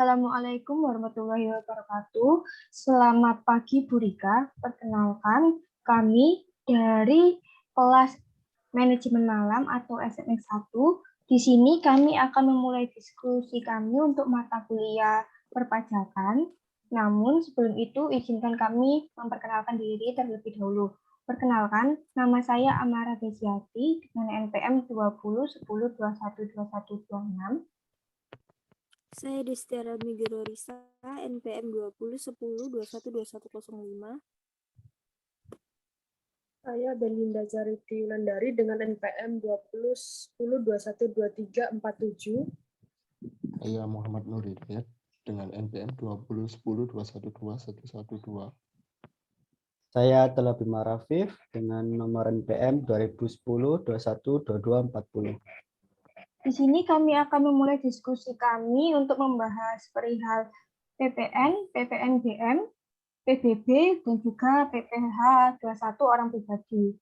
Assalamualaikum warahmatullahi wabarakatuh. Selamat pagi Bu Rika. Perkenalkan, kami dari kelas Manajemen Malam atau SMX 1. Di sini kami akan memulai diskusi kami untuk mata kuliah perpajakan. Namun sebelum itu izinkan kami memperkenalkan diri terlebih dahulu. Perkenalkan, nama saya Amara Desiati dengan NPM 201010212126. Saya Destiara Migirorisa, NPM 201010212105. Saya Belinda Charity Wulandari dengan NPM 2010212347. Saya Muhammad Nur Hidayat dengan NPM 2010212112. Saya Telabima Rafif dengan nomor NPM 2010-21-2240. Di sini kami akan memulai diskusi kami untuk membahas perihal PPN, PPNBM, PBB, dan juga PPh 21 orang pribadi.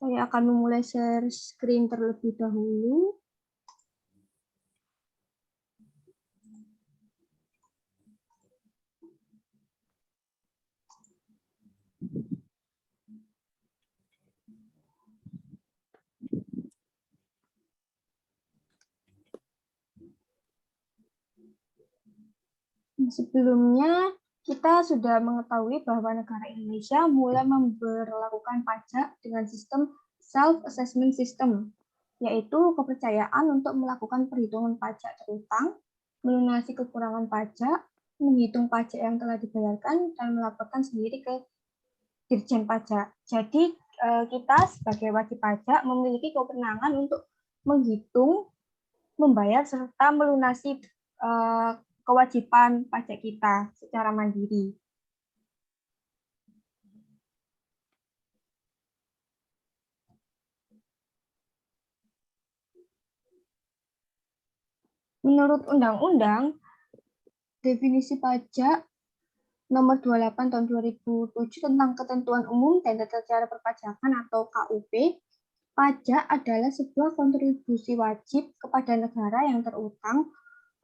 Saya akan memulai share screen terlebih dahulu. Sebelumnya, kita sudah mengetahui bahwa negara Indonesia mulai memberlakukan pajak dengan sistem self-assessment system, yaitu kepercayaan untuk melakukan perhitungan pajak terutang, melunasi kekurangan pajak, menghitung pajak yang telah dibayarkan, dan melaporkan sendiri ke Dirjen Pajak. Jadi, kita sebagai wajib pajak memiliki kewenangan untuk menghitung, membayar, serta melunasi kewajiban pajak kita secara mandiri. Menurut Undang-Undang, definisi pajak Nomor 28 Tahun 2007 tentang Ketentuan Umum dan Tata Cara Perpajakan atau KUP, pajak adalah sebuah kontribusi wajib kepada negara yang terutang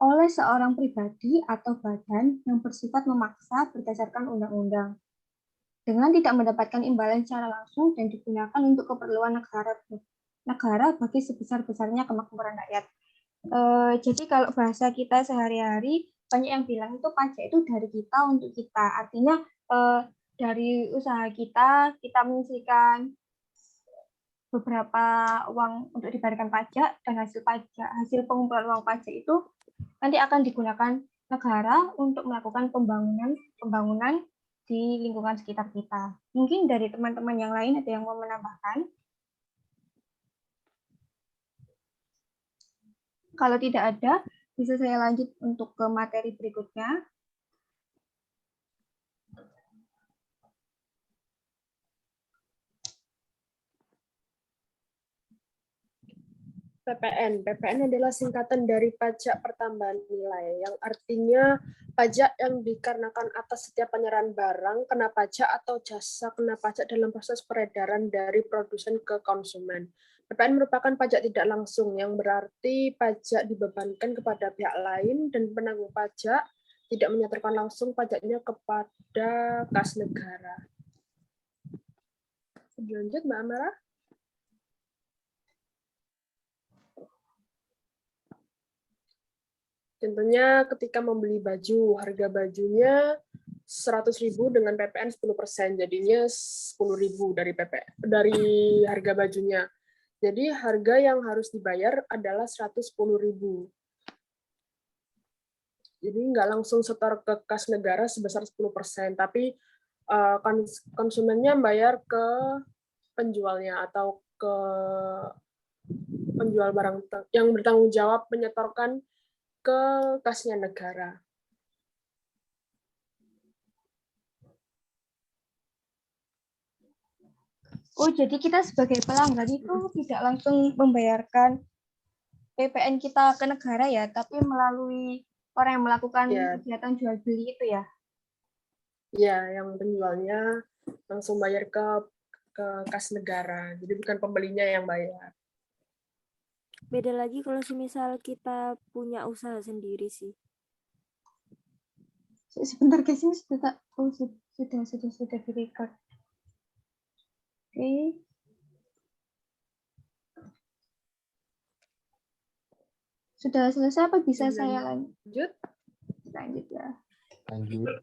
oleh seorang pribadi atau badan yang bersifat memaksa berdasarkan undang-undang dengan tidak mendapatkan imbalan secara langsung dan digunakan untuk keperluan negara bagi sebesar-besarnya kemakmuran rakyat. Jadi kalau bahasa kita sehari-hari banyak yang bilang itu pajak itu dari kita untuk kita. Artinya dari usaha kita menyisihkan beberapa uang untuk dibayarkan pajak, dan hasil pengumpulan uang pajak itu nanti akan digunakan negara untuk melakukan pembangunan di lingkungan sekitar kita. Mungkin dari teman-teman yang lain ada yang mau menambahkan? Kalau tidak ada, bisa saya lanjut untuk ke materi berikutnya. PPN adalah singkatan dari pajak pertambahan nilai, yang artinya pajak yang dikarenakan atas setiap penyerahan barang kena pajak atau jasa kena pajak dalam proses peredaran dari produsen ke konsumen. PPN merupakan pajak tidak langsung, yang berarti pajak dibebankan kepada pihak lain dan penanggung pajak tidak menyetorkan langsung pajaknya kepada kas negara. Lanjut, Mbak Amara. Contohnya ketika membeli baju, harga bajunya 100.000 dengan PPN 10%, jadinya 10.000 dari harga bajunya. Jadi harga yang harus dibayar adalah 110.000. Jadi nggak langsung setor ke kas negara sebesar 10%, tapi konsumennya bayar ke penjualnya atau ke penjual barang yang bertanggung jawab menyetorkan ke kasnya negara. Oh, jadi kita sebagai pelanggan itu tidak langsung membayarkan PPN kita ke negara ya, tapi melalui orang yang melakukan kegiatan jual beli itu ya? Ya, yang penjualnya langsung bayar ke kas negara, jadi bukan pembelinya yang bayar. Beda lagi kalau semisal kita punya usaha sendiri sih. Sebentar guys, ini sudah sudah di-record. Oke. Sudah selesai apa bisa saya Lanjut. lanjut ya? Lanjut.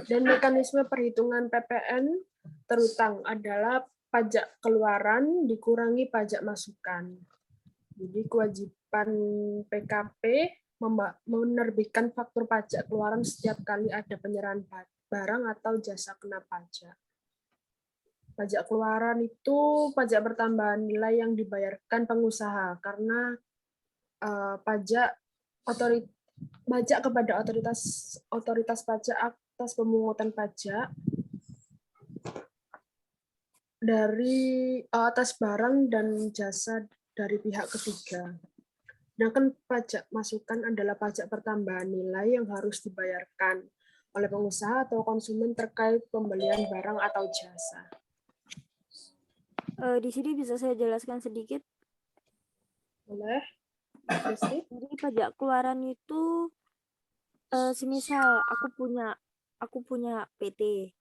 Dan mekanisme perhitungan PPN terutang adalah pajak keluaran dikurangi pajak masukan. Jadi kewajiban PKP menerbitkan faktur pajak keluaran setiap kali ada penyerahan barang atau jasa kena pajak. Pajak keluaran itu pajak pertambahan nilai yang dibayarkan pengusaha karena pajak kepada otoritas pajak atas pemungutan pajak dari atas barang dan jasa dari pihak ketiga. Sedangkan pajak masukan adalah pajak pertambahan nilai yang harus dibayarkan oleh pengusaha atau konsumen terkait pembelian barang atau jasa. Di sini bisa saya jelaskan sedikit. Boleh? Desti? Jadi pajak keluaran itu semisal aku punya PT,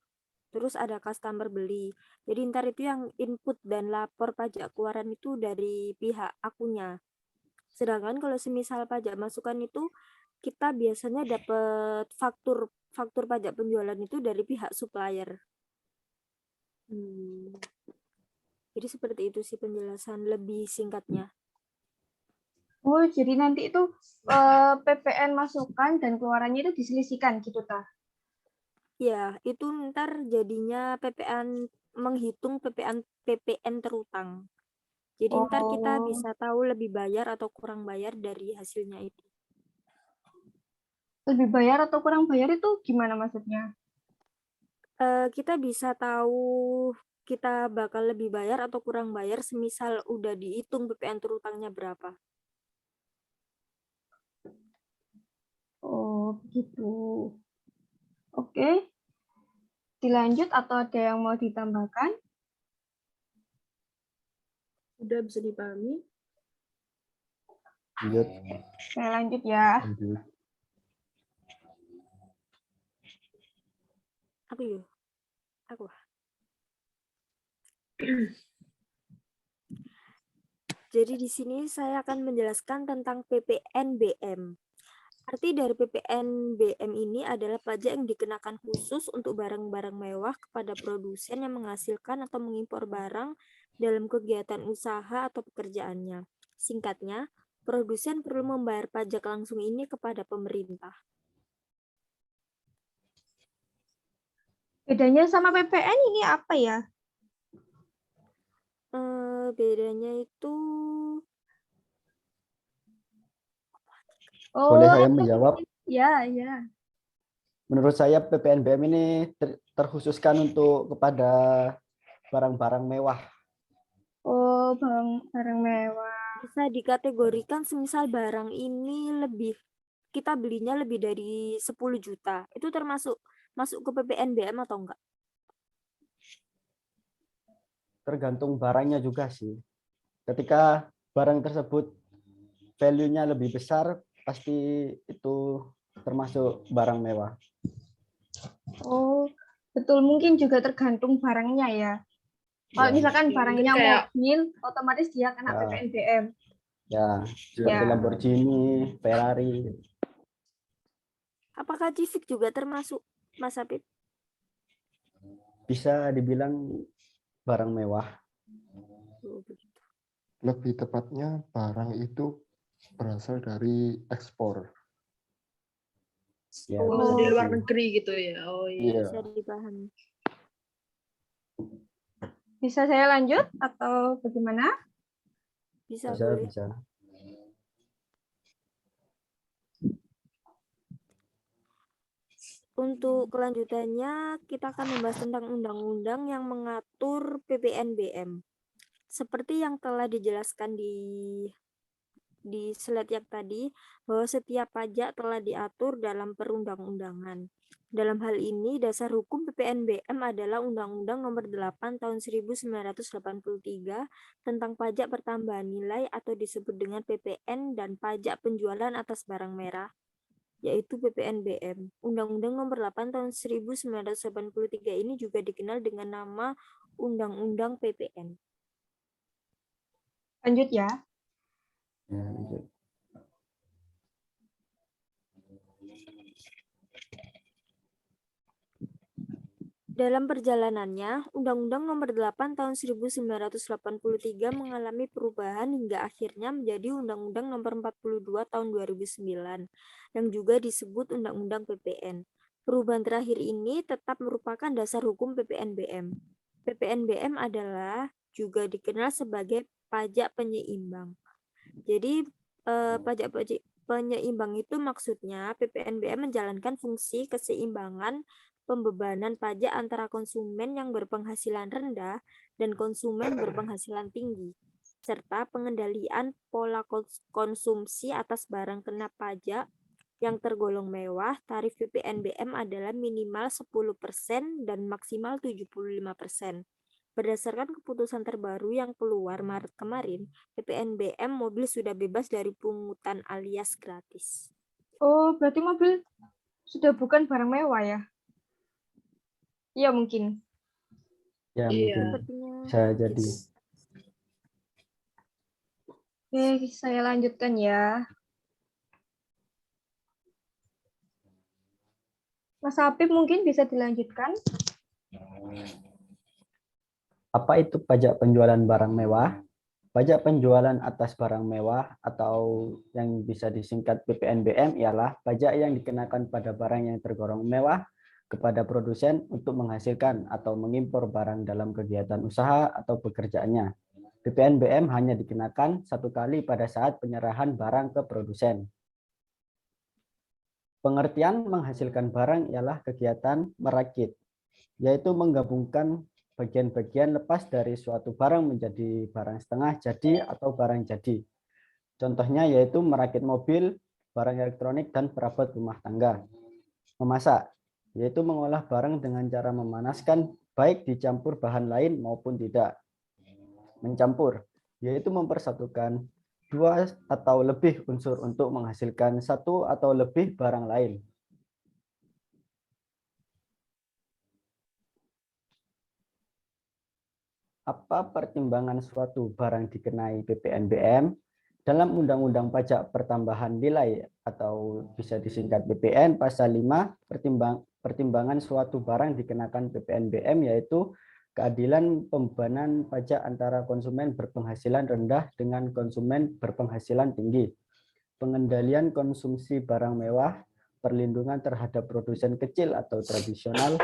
terus ada customer beli. Jadi ntar itu yang input dan lapor pajak keluaran itu dari pihak akunya. Sedangkan kalau semisal pajak masukan itu kita biasanya dapat faktur pajak penjualan itu dari pihak supplier. Jadi seperti itu sih penjelasan lebih singkatnya. Oh, jadi nanti itu PPN masukan dan keluarannya itu diselisihkan gitu tah? Ya, itu ntar jadinya PPN menghitung PPN terutang. Jadi ntar kita Oh. bisa tahu lebih bayar atau kurang bayar dari hasilnya itu. Lebih bayar atau kurang bayar itu gimana maksudnya? Kita bisa tahu kita bakal lebih bayar atau kurang bayar semisal udah dihitung PPN terutangnya berapa. Oh, begitu. Oke. Dilanjut atau ada yang mau ditambahkan? Sudah bisa dipahami? Lanjut. Saya lanjut ya. Lanjut. Aku yuk. Aku. Jadi di sini saya akan menjelaskan tentang PPNBM. Arti dari PPNBM ini adalah pajak yang dikenakan khusus untuk barang-barang mewah kepada produsen yang menghasilkan atau mengimpor barang dalam kegiatan usaha atau pekerjaannya. Singkatnya, produsen perlu membayar pajak langsung ini kepada pemerintah. Bedanya sama PPN ini apa ya? Bedanya itu Boleh saya menjawab? Ya, ya. Menurut saya PPNBM ini terkhususkan untuk kepada barang-barang mewah. Oh, barang mewah. bisa dikategorikan semisal barang ini kita belinya lebih dari 10 juta. Itu termasuk masuk ke PPNBM atau enggak? Tergantung barangnya juga sih. Ketika barang tersebut value-nya lebih besar, pasti itu termasuk barang mewah. Oh, betul. Mungkin juga tergantung barangnya ya. Kalau Ya. misalkan barangnya Kayak- mobil, otomatis dia kena Ya. PPNBM. Ya, seperti Ya. Lamborghini, Ferrari. Apakah Civic juga termasuk, Mas Apip? Bisa dibilang barang mewah. Oh, begitu. Lebih tepatnya barang itu berasal dari ekspor. Ya, Oh, bisa di luar jadi. negeri gitu ya. Oh iya. Bisa dipahami. Bisa saya lanjut atau bagaimana? Bisa, Bisa, boleh. bisa. Untuk kelanjutannya, kita akan membahas tentang undang-undang yang mengatur PPNBM. Seperti yang telah dijelaskan di slide yang tadi, bahwa setiap pajak telah diatur dalam perundang-undangan. Dalam hal ini, dasar hukum PPNBM adalah Undang-Undang Nomor 8 Tahun 1983 tentang pajak pertambahan nilai atau disebut dengan PPN dan pajak penjualan atas barang merah, yaitu PPNBM. Undang-Undang Nomor 8 Tahun 1983 ini juga dikenal dengan nama Undang-Undang PPN. Lanjut ya. Ya, lanjut. Dalam perjalanannya, Undang-Undang Nomor 8 Tahun 1983 mengalami perubahan hingga akhirnya menjadi Undang-Undang Nomor 42 Tahun 2009 yang juga disebut Undang-Undang PPN. Perubahan terakhir ini tetap merupakan dasar hukum PPNBM. PPNBM adalah juga dikenal sebagai pajak penyeimbang. Jadi pajak penyeimbang itu maksudnya PPNBM menjalankan fungsi keseimbangan pembebanan pajak antara konsumen yang berpenghasilan rendah dan konsumen berpenghasilan tinggi, serta pengendalian pola konsumsi atas barang kena pajak yang tergolong mewah. Tarif PPNBM adalah minimal 10% dan maksimal 75%. Berdasarkan keputusan terbaru yang keluar Maret kemarin, PPNBM mobil sudah bebas dari pungutan alias gratis. Oh, berarti mobil sudah bukan barang mewah ya? Iya mungkin. Ya, Iya. mungkin Sepertinya bisa jadi. gitu. Oke, saya lanjutkan ya. Mas Habib mungkin bisa dilanjutkan. Apa itu pajak penjualan barang mewah? Pajak penjualan atas barang mewah atau yang bisa disingkat PPNBM ialah pajak yang dikenakan pada barang yang tergolong mewah kepada produsen untuk menghasilkan atau mengimpor barang dalam kegiatan usaha atau pekerjaannya. PPNBM hanya dikenakan satu kali pada saat penyerahan barang ke produsen. Pengertian menghasilkan barang ialah kegiatan merakit, yaitu menggabungkan bagian-bagian lepas dari suatu barang menjadi barang setengah jadi atau barang jadi. Contohnya yaitu merakit mobil, barang elektronik, dan perabot rumah tangga. Memasak, yaitu mengolah barang dengan cara memanaskan baik dicampur bahan lain maupun tidak. Mencampur, yaitu mempersatukan dua atau lebih unsur untuk menghasilkan satu atau lebih barang lain. Apa pertimbangan suatu barang dikenai PPNBM? Dalam Undang-Undang Pajak Pertambahan Nilai atau bisa disingkat PPN pasal 5, pertimbangan suatu barang dikenakan PPNBM yaitu keadilan pembebanan pajak antara konsumen berpenghasilan rendah dengan konsumen berpenghasilan tinggi, pengendalian konsumsi barang mewah, perlindungan terhadap produsen kecil atau tradisional,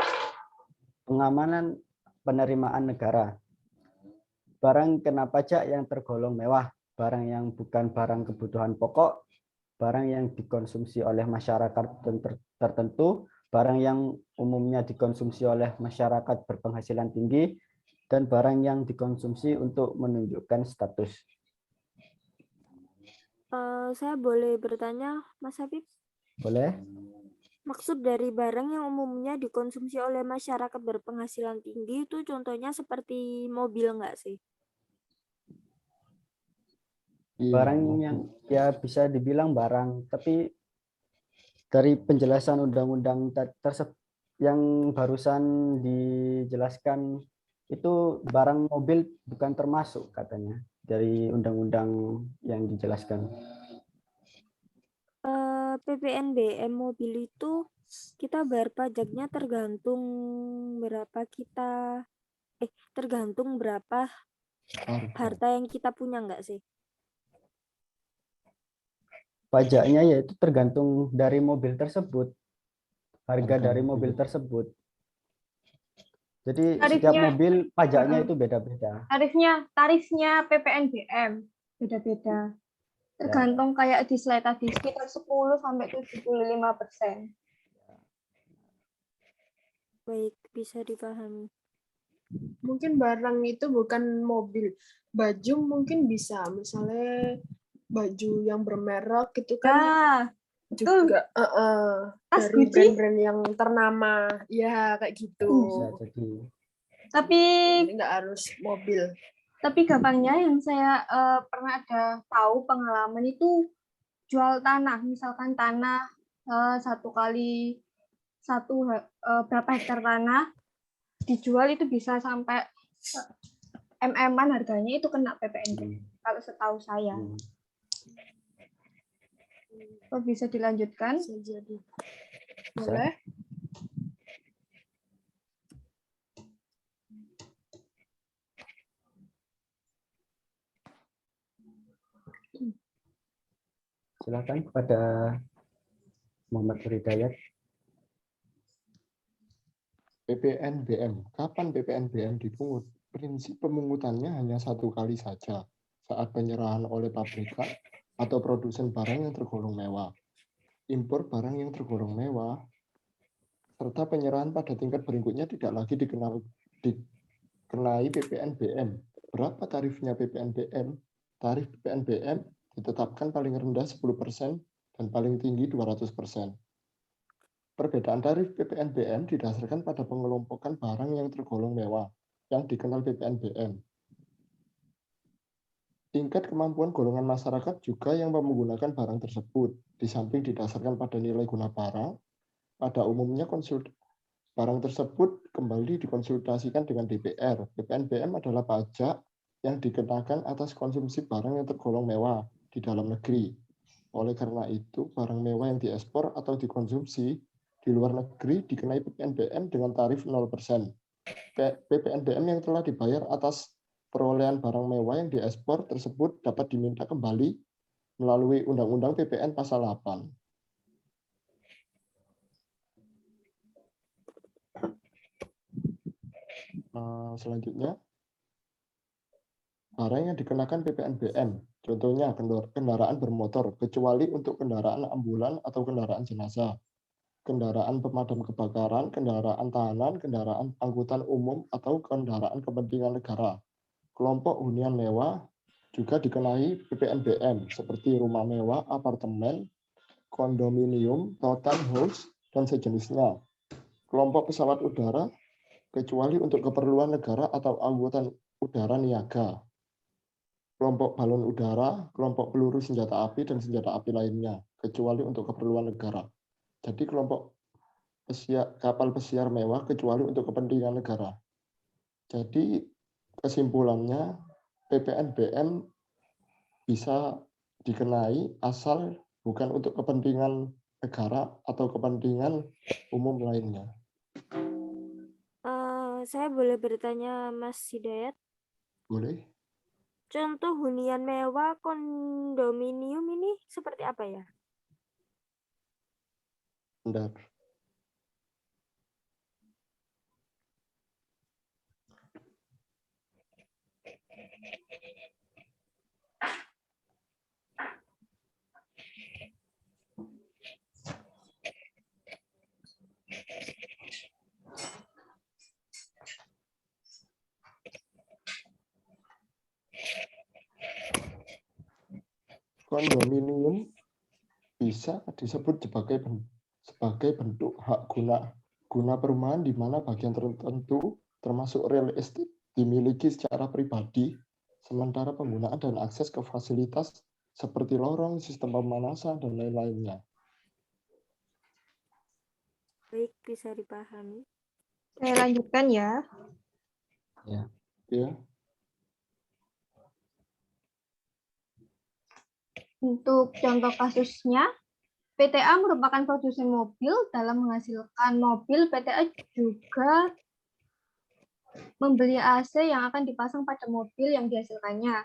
pengamanan penerimaan negara. Barang kena pajak yang tergolong mewah, barang yang bukan barang kebutuhan pokok, barang yang dikonsumsi oleh masyarakat tertentu, barang yang umumnya dikonsumsi oleh masyarakat berpenghasilan tinggi, dan barang yang dikonsumsi untuk menunjukkan status. Saya boleh bertanya, Mas Habib? Boleh? Maksud dari barang yang umumnya dikonsumsi oleh masyarakat berpenghasilan tinggi itu contohnya seperti mobil nggak sih? Barang yang ya bisa dibilang barang, tapi dari penjelasan undang-undang tersebut yang barusan dijelaskan itu barang mobil bukan termasuk katanya dari undang-undang yang dijelaskan. PPNBM mobil itu kita bayar pajaknya tergantung berapa tergantung berapa harta yang kita punya nggak sih? Pajaknya yaitu tergantung dari mobil tersebut, harga dari mobil tersebut. Jadi setiap mobil pajaknya itu beda-beda. Tarifnya PPNBM beda-beda. Tergantung kayak di slide tadi sekitar 10 sampai 75%. Baik, bisa dipahami. Mungkin barang itu bukan mobil. Baju mungkin bisa, misalnya baju yang bermerek gitu kan. Nah, juga Tas dari Gucci. brand-brand yang ternama, ya kayak gitu. Bisa jadi. Tapi Jadi nggak harus mobil. gampangnya yang saya pernah ada tahu pengalaman itu jual tanah, misalkan tanah berapa hektar tanah dijual itu bisa sampai MM-an harganya, itu kena PPNBM kalau setahu saya. Oh, bisa dilanjutkan? Bisa jadi. Bisa. Boleh? Silakan kepada Muhammad Hidayat. PPNBM. Kapan PPNBM dipungut? Prinsip pemungutannya hanya 1 kali saja, saat penyerahan oleh pabrikan atau produsen barang yang tergolong mewah, impor barang yang tergolong mewah, serta penyerahan pada tingkat berikutnya tidak lagi dikenai PPNBM. Berapa tarifnya PPNBM? Tarif PPNBM ditetapkan paling rendah 10% dan paling tinggi 200%. Perbedaan tarif PPNBM didasarkan pada pengelompokan barang yang tergolong mewah yang dikenal PPNBM. Tingkat kemampuan golongan masyarakat juga yang menggunakan barang tersebut, di samping didasarkan pada nilai guna barang. Pada umumnya barang tersebut kembali dikonsultasikan dengan DPR. PPNBM adalah pajak yang dikenakan atas konsumsi barang yang tergolong mewah di dalam negeri. Oleh karena itu, barang mewah yang diekspor atau dikonsumsi di luar negeri dikenai PPNBM dengan tarif 0%. PPNBM yang telah dibayar atas perolehan barang mewah yang diekspor tersebut dapat diminta kembali melalui Undang-Undang PPN Pasal 8. Selanjutnya, barang yang dikenakan PPNBM, contohnya kendaraan bermotor, kecuali untuk kendaraan ambulan atau kendaraan jenazah, kendaraan pemadam kebakaran, kendaraan tahanan, kendaraan angkutan umum, atau kendaraan kepentingan negara. Kelompok hunian mewah juga dikenai PPNBM, seperti rumah mewah, apartemen, kondominium, townhouse, dan sejenisnya. Kelompok pesawat udara, kecuali untuk keperluan negara atau angkutan udara niaga. Kelompok balon udara, kelompok peluru senjata api, dan senjata api lainnya, kecuali untuk keperluan negara. Jadi kelompok kapal pesiar mewah kecuali untuk kepentingan negara. Jadi kesimpulannya PPNBM bisa dikenai asal bukan untuk kepentingan negara atau kepentingan umum lainnya. Saya boleh bertanya, Mas Hidayat? Boleh? Contoh hunian mewah kondominium ini seperti apa ya? Bentar. Kondominium bisa disebut sebagai bentuk hak guna perumahan di mana bagian tertentu termasuk real estate dimiliki secara pribadi, sementara penggunaan dan akses ke fasilitas seperti lorong, sistem pemanasan, dan lain-lainnya. Baik, bisa dipahami. Saya lanjutkan ya. Ya. Untuk contoh kasusnya, PTA merupakan produsen mobil. Dalam menghasilkan mobil, PTA juga membeli AC yang akan dipasang pada mobil yang dihasilkannya.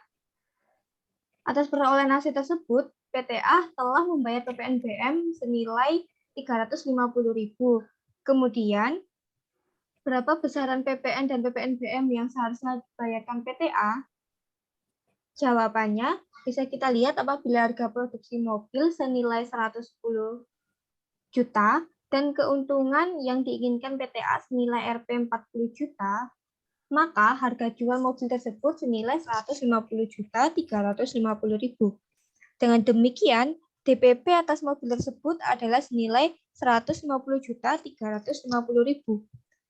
Atas perolehan AC tersebut, PTA telah membayar PPNBM senilai 350.000. Kemudian, berapa besaran PPN dan PPNBM yang seharusnya dibayarkan PTA? Jawabannya bisa kita lihat apabila harga produksi mobil senilai 110 juta dan keuntungan yang diinginkan PTA senilai Rp 40 juta, maka harga jual mobil tersebut senilai 150.350.000. Dengan demikian, DPP atas mobil tersebut adalah senilai 150.350.000.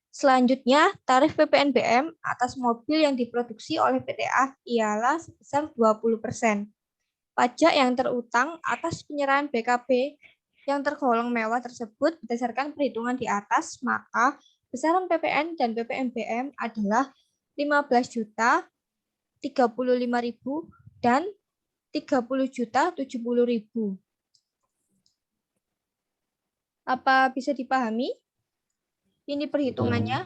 Selanjutnya, tarif PPNBM atas mobil yang diproduksi oleh PTA ialah sebesar 20%. Pajak yang terutang atas penyerahan BKB yang tergolong mewah tersebut berdasarkan perhitungan di atas, maka besaran PPN dan PPNBM adalah 15 juta, 35.000, dan 30 juta 70.000. Apa bisa dipahami? Ini perhitungannya.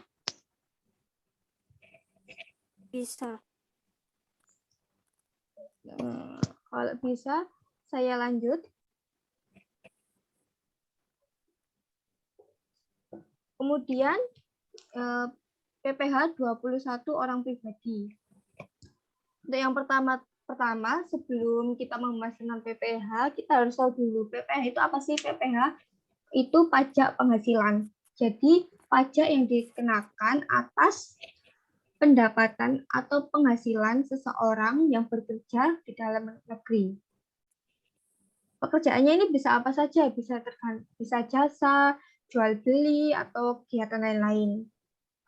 Bisa. Kalau bisa, saya lanjut. Kemudian PPh 21 orang pribadi. Untuk yang pertama sebelum kita membahas tentang PPh, kita harus tahu dulu PPh itu apa sih? PPh itu pajak penghasilan. Jadi pajak yang dikenakan atas pendapatan atau penghasilan seseorang yang bekerja di dalam negeri. Pekerjaannya ini bisa apa saja, bisa jasa, jual beli, atau kegiatan lain-lain.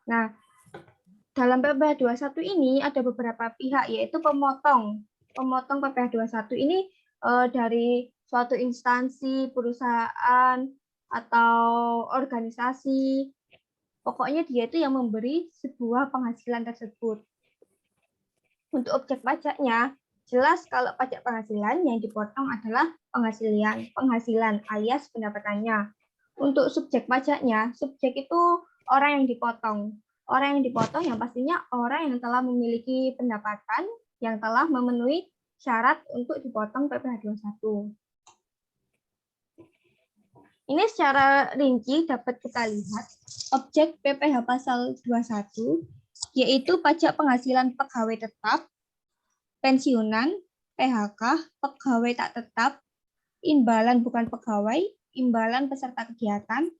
Nah, dalam PPh 21 ini ada beberapa pihak, yaitu pemotong. Pemotong PPh 21 ini dari suatu instansi, perusahaan, atau organisasi. Pokoknya dia itu yang memberi sebuah penghasilan tersebut. Untuk objek pajaknya, jelas kalau pajak penghasilan yang dipotong adalah penghasilan alias pendapatannya. Untuk subjek pajaknya, subjek itu orang yang dipotong. Orang yang dipotong yang pastinya orang yang telah memiliki pendapatan yang telah memenuhi syarat untuk dipotong PPh 21. Ini secara rinci dapat kita lihat objek PPh pasal 21, yaitu pajak penghasilan pegawai tetap, pensiunan, PHK, pegawai tak tetap, imbalan bukan pegawai, imbalan peserta kegiatan,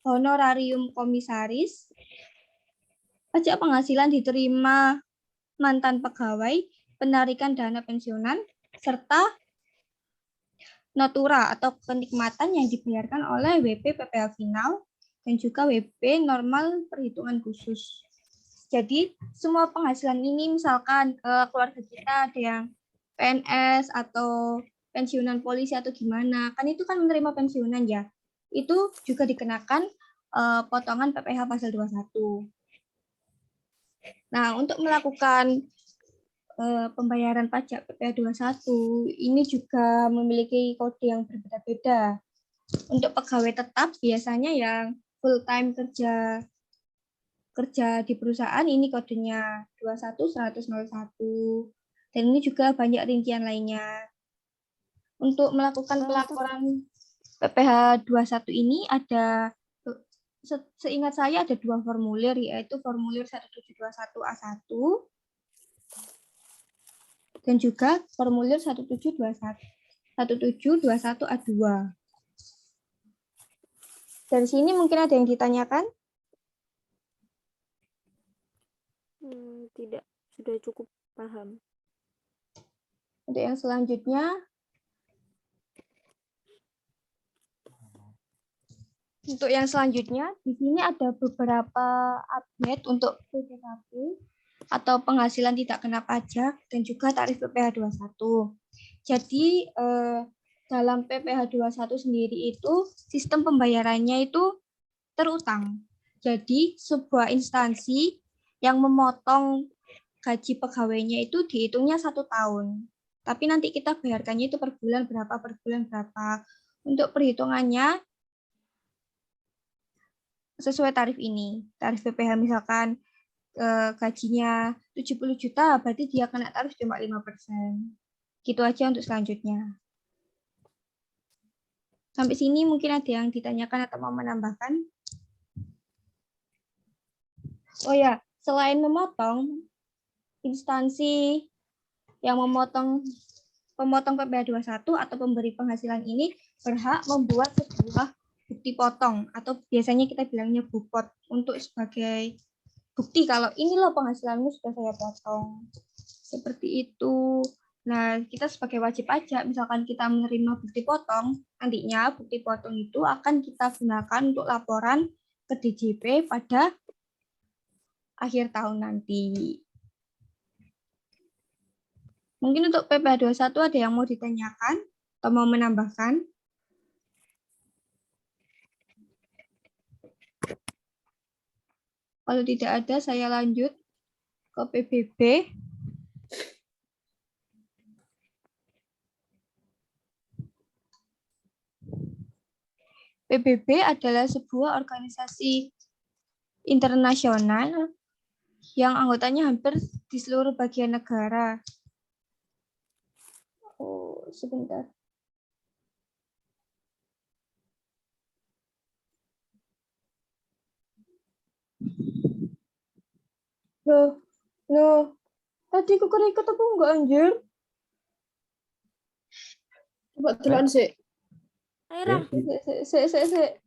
honorarium komisaris, pajak penghasilan diterima mantan pegawai, penarikan dana pensiunan, serta notura atau kenikmatan yang dibayarkan oleh WP PPh final dan juga WP normal perhitungan khusus. Jadi semua penghasilan ini misalkan keluarga kita ada yang PNS atau pensiunan polisi atau gimana, kan itu kan menerima pensiunan ya. Itu juga dikenakan potongan PPh pasal 21. Nah, untuk melakukan pembayaran pajak PPh 21 ini juga memiliki kode yang berbeda-beda. Untuk pegawai tetap biasanya yang full time kerja di perusahaan ini kodenya 21101. Dan ini juga banyak rincian lainnya. Untuk melakukan pelaporan PPh 21 ini ada, seingat saya ada 2 formulir, yaitu formulir 1721A1 dan juga formulir 1721A2. Dari sini mungkin ada yang ditanyakan? Tidak, sudah cukup paham. Untuk yang selanjutnya, di sini ada beberapa update untuk PPKP atau penghasilan tidak kena pajak dan juga tarif PPh 21. Jadi dalam PPh 21 sendiri itu sistem pembayarannya itu terutang. Jadi sebuah instansi yang memotong gaji pegawainya itu dihitungnya 1 tahun. Tapi nanti kita bayarkannya itu per bulan berapa. Untuk perhitungannya sesuai tarif ini. Tarif PPh misalkan gajinya 70 juta, berarti dia kena tarif cuma 5%. Gitu aja untuk selanjutnya. Sampai sini mungkin ada yang ditanyakan atau mau menambahkan? Oh ya, selain memotong, instansi yang pemotong PPh 21 atau pemberi penghasilan ini berhak membuat sebuah bukti potong atau biasanya kita bilangnya bupot untuk sebagai bukti kalau ini loh penghasilanmu sudah saya potong. Seperti itu. Nah, kita sebagai wajib pajak, misalkan kita menerima bukti potong, nantinya bukti potong itu akan kita gunakan untuk laporan ke DJP pada akhir tahun nanti. Mungkin untuk PPh 21 ada yang mau ditanyakan atau mau menambahkan? Kalau tidak ada, saya lanjut ke PBB. PBB adalah sebuah organisasi internasional yang anggotanya hampir di seluruh bagian negara. Oh, sebentar. Loh, tadi aku ikut apa enggak, anjir? Coba duluan sih. Ayo, Ram. Sik.